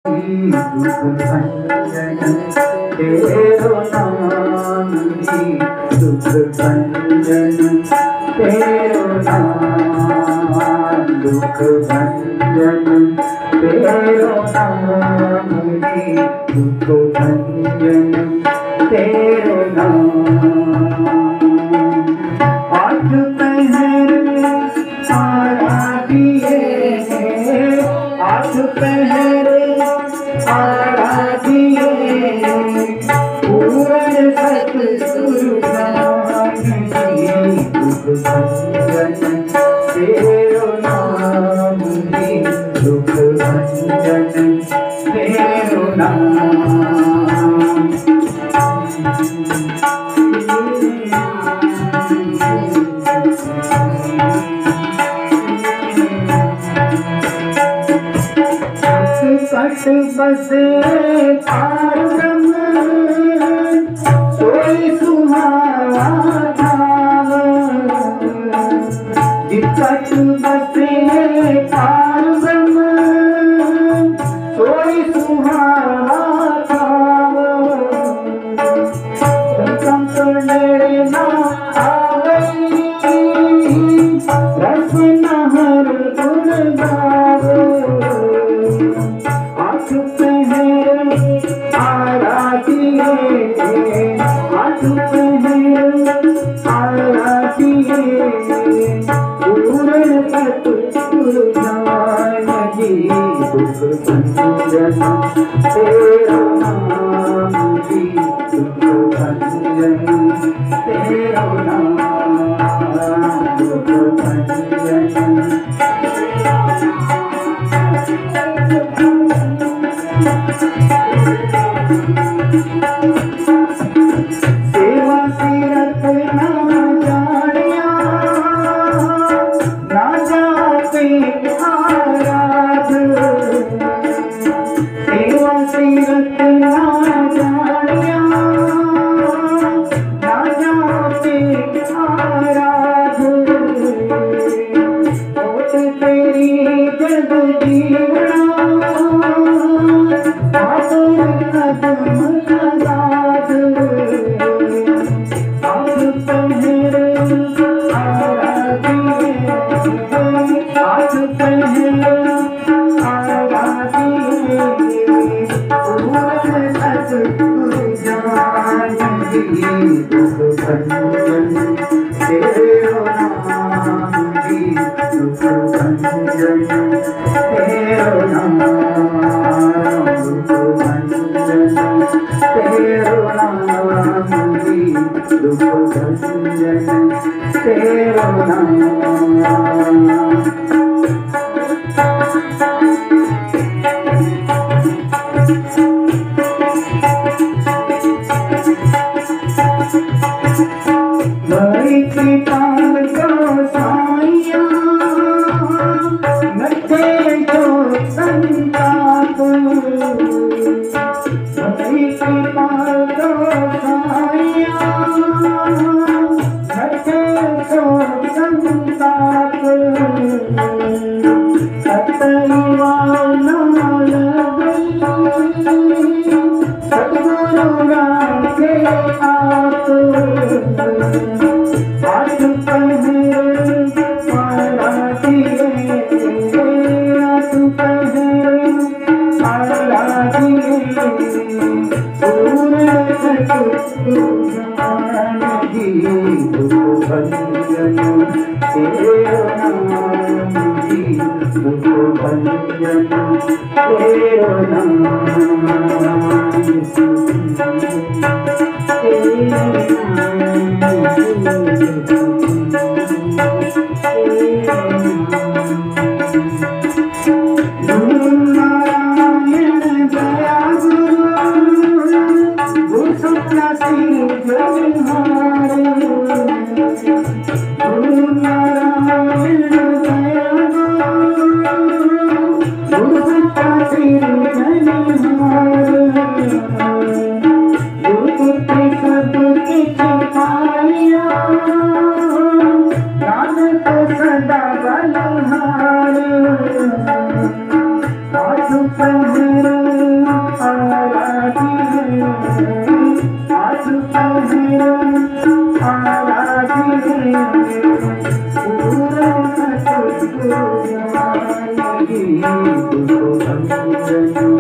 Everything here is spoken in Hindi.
दुख भंजन तेरो नाम ही दुख भंजन तेरो नाम दुख भंजन तेरो नाम ही दुख भंजन तेरो नाम आठ पहर आराधिए आठ पहर आराधिए पूर्ण सतगुरु ज्ञान दिए दुख भंजन तेरो नाम ही दुख भंजन तेरो नाम कट बसे पार ब्रह्म सोई सुहावा धाम कट बसे पार ब्रह्म सोई सुहावा धाम कंकड़ ना आवई रस नहर गुण गावो आठ पहर आराधिए आठ पहर आराधिए पूर्ण सतगुरु ज्ञान जी दुख भंजन तेरा नाम जी दुख भंजन तेरा नाम दुख भंजन सेवा सिरत ना जानिया ना जाते आराध सेवा सिरत ना जानिया ना जाते आराध होत तेरी जग जीवना कदम आजाद आठ पहर आराधिए आठ पहर आराधिए पूर्ण सतगुरु ज्ञान दिए दुख भंजन तेरो नाम जी दुख भंजन तेरो नाम तेरो नाम जी दुख भंजन तेरो नाम बड़ी कृपाल को साइया नटे जो संताप बड़ी कृपाल को साइया नटे जो संताप सतयुवा नाल गई सतगुरु राखे आप आठ पहर आराधिए आठ पहर आराधिए पूर्ण सतगुरु ज्ञान दिए दुख भंजन तेरो नाम जी दुख भंजन तेरो नारायण दया गुरु सन्यासी जगहारे गुरु नारायण दया गुरु सन्यासी जगहारे गुरु के सब किछ पाया Thank you.